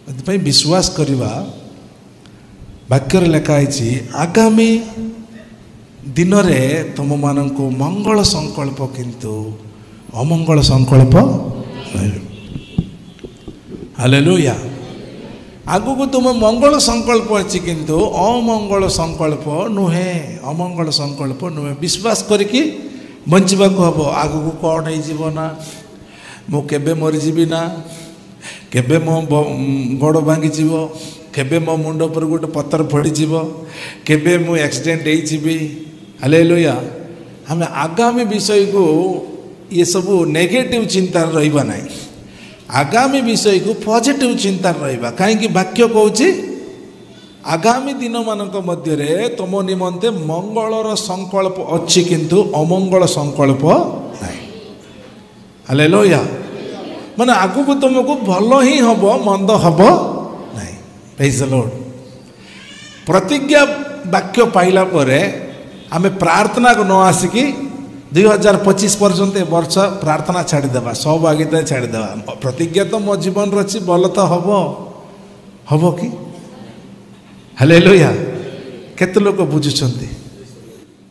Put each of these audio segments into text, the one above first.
विश्वास करवा वाक्य लिखाई आगामी दिन में तुम मान मंगल संकल्प किंतु अमंगल संकल्प हालेलुया। आगु को तुम मंगल संकल्प अच्छी किंतु अमंगल संकल्प नुहे अमंगल संकल्प नुहे। विश्वास करके बंचवा को हम आगु को कौन हो ना मु केबे मरीजी ना केबे मो गोड़ भांगी केबे मो मुंड पर गोटे पत्थर पड़ी केबे मु एक्सीडेंट हो। हालेलुया। आम आगामी विषय को ये सब नेगेटिव चिंता रहिबा नहीं, आगामी विषय को पॉजिटिव चिंता रहिबा। कहीं वाक्य कहूँ आगामी दिन मानक मध्य तुम निमंते मंगलर संकल्प अच्छी किंतु अमंगल संकल्प नहीं। हालेलुया। माने आगु को तुमको भल ही हम मंद हम नहीं। Praise the Lord. प्रतिज्ञा वाक्य पाइला परे आमे प्रार्थना को न आसिकी 2025 पर्यंत वर्ष प्रार्थना छाड़ीदेवा, सहभागिता छाड़ीदेवा। प्रतिज्ञा तो मो जीवन रही भल तो हम कि। हालेलुया। केते लोक बुझुछंती।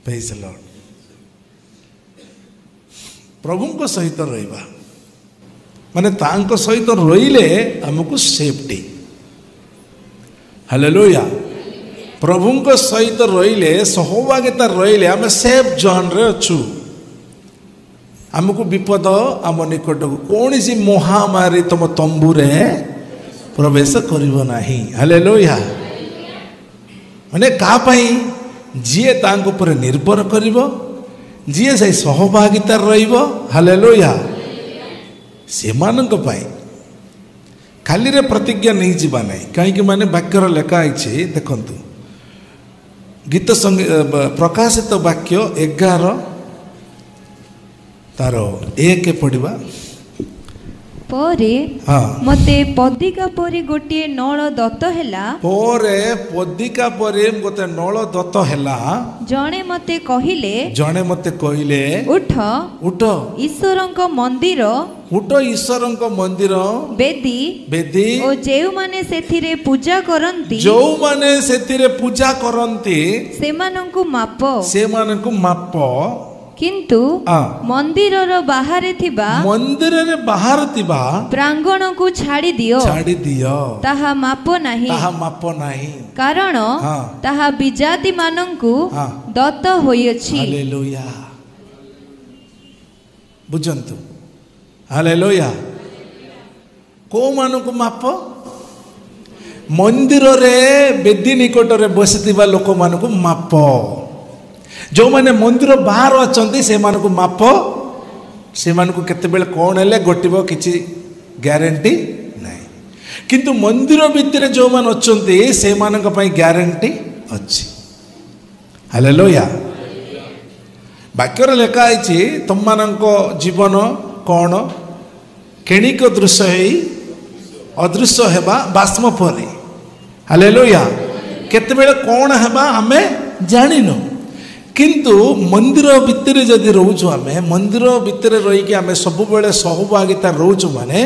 Praise the Lord. प्रभु को सहित रहिबा माने तांको सहित रहिले हमको सेफ्टी। हालेलुया। प्रभु को सहित रहिले सहभागिता रहिले आम सेफ जोन रे अछु। हमको विपद आम निकट को कौन सी महामारी तुम तंबुरे प्रवेश करिवो नाही। हालेलुया। माने का पई जिए तांको पर निर्भर करिवो, जिए से सहभागिता रहिबो। हालेलुया। से मानक पाई खाली रे प्रतिज्ञा नहीं जीवा नहीं। कहीं माने वाक्यर लेखाई देखंतु गीत प्रकाशित वाक्य 11 तार 1 पढ़ा परे मते पदिका परी गोटे नळ दत्त हैला। परे पदिका परी गोटे नळ दत्त हैला। जणे मते कहिले उठ उठ ईश्वरंक मंदिर उठ ईश्वरंक मंदिर बेदी बेदी ओ जेउ माने सेथिरे पूजा करंती सेमानंकु माप किंतु मंदिर बाहर थिबा प्रांगण को छाड़ी दियो ताहा माप नाही कारण ताहा विजाति मानंकु दत्त होइछि। हालेलुया। बुझंतु। हालेलुया। को मानंकु माप मंदिर रे बेदी निकट रे बसिथिबा लोक मानंकु माप। जो माने मंदिर बाहर अच्छा से मानक माप से मानक केते बेले कौन है गोटिब किसी ग्यारंटी नहीं। किंतु मंदिर भितर जो मान अच्छे से मानक पई ग्यारंटी अच्छी। हालेलुया। वाक्यर लेखा है तुम मानक जीवन कौन क्षणिक दृश्य है अदृश्य हेबा बाष्म परी। हालेलुया। केते बेले कौन हेबा आमे जानिनु किंतु मंदिर भितर जदि रोचु आम मंदिर भितर रहीकि आम सब बेले सहभागिता रोचु माने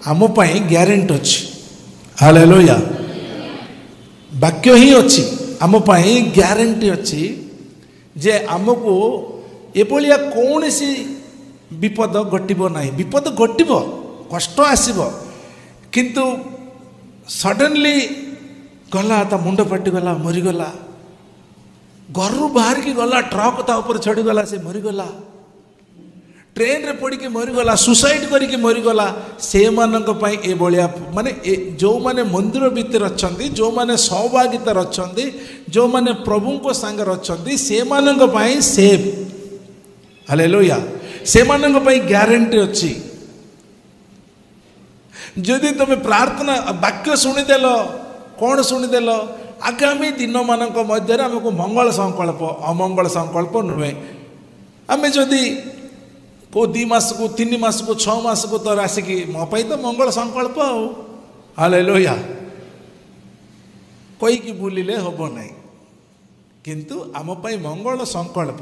आम पाई ग्यारंटी अच्छी। हालेलुया। वाक्य ही अच्छी आम पाई ग्यारंटी अच्छी जे आमको एभलिया कौन सी विपद घटिबो नहीं। विपद घटिबो कष्ट आसीबो किंतु सडनली गला ता मुंड फाटिगला मरीगला घर बाहर की गला ट्रक ता ऊपर चढ़ीगला से मरीगला ट्रेन रे पड़ के मरीगला सुसाइड करके मरीगला से मानक पई ए भलिया माने जो माने मंदिर भीतर अच्छंती जो माने सहभागिता अच्छंती जो माने प्रभु को संग अच्छंती से मानक पई सेफ। हालेलुया। से मानक पई ग्यारंटी अच्छी। जदि तुम प्रार्थना वाक्य शुणिदेल कौन शुणिदेल आगामी दिन मानक मध्य आमको मंगल संकल्प अमंगल संकल्प नुहे। आम जदि को 2 मास को 3 मास को 6 मास को तो आसिकी मो पाई तो मंगल संकल्प आओ। हालेलुया। कहीकि बुलिले हम नहीं किंतु आम पाई मंगल संकल्प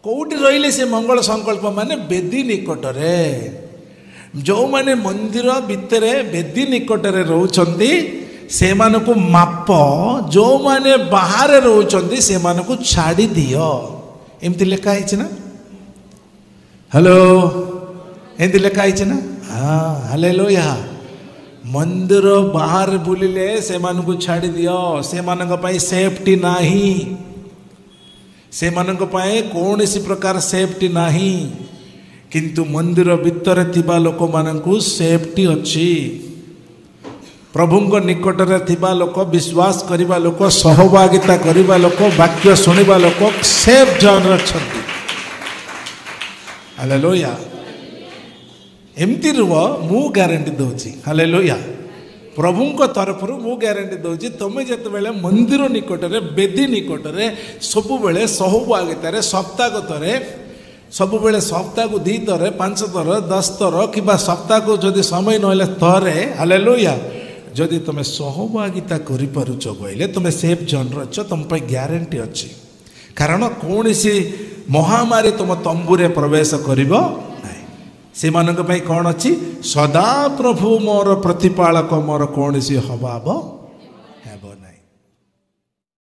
कोठी रहिले से मंगल संकल्प माने बेदी निकट रे जो माने मंदिर भितर बेदी निकटरे रोचंती से मानकु माप, जो माने बाहर रोचंती से मानकु छाड़ी दियो। एमती लेखा है ना? हेलो, एमती लेखा है ना? हाँ, हालेलुया। मंदिर बाहर बुलिले से मानकु छाड़ी दियो। से मानक पाई सेफ्टी नाही, से मानक पाई कौन सी प्रकार सेफ्टी नाही, किंतु मंदिर भितर थिबा लोक मानकु सेफ्टी अच्छी। प्रभुंक निकटरे थिबा लोक, विश्वास करिबा लोक, सहभागिता करिबा लोक, वाक्य सुनिबा लोक सेफ जोन रछंती। हालेलुया। एमती रुव मु ग्यारंटी दउची। हालेलुया। प्रभुंक तरफ मु ग्यारंटी दउची, तमे जते बेले मंदिर निकटरे, बेदी निकटरे, सब बेले सहभागितारे, सप्ताहतरे, सब बेले सप्ताह को 2 थर, 5 थर, 10 थर कि सप्ताह को जदि समय नहले थरे, हालेलुया, जदि तुम सहभागिता करि पारुछ कहले तुम सेफ जोन रछ, तुम पे ग्यारंटी अछि। कारण कौन सी महामारी तुम तंबुरे प्रवेश करिबो नाही। से मानक पई कोन अछि? सदा प्रभु मोर प्रतिपालक, मोर कौन सी हवाब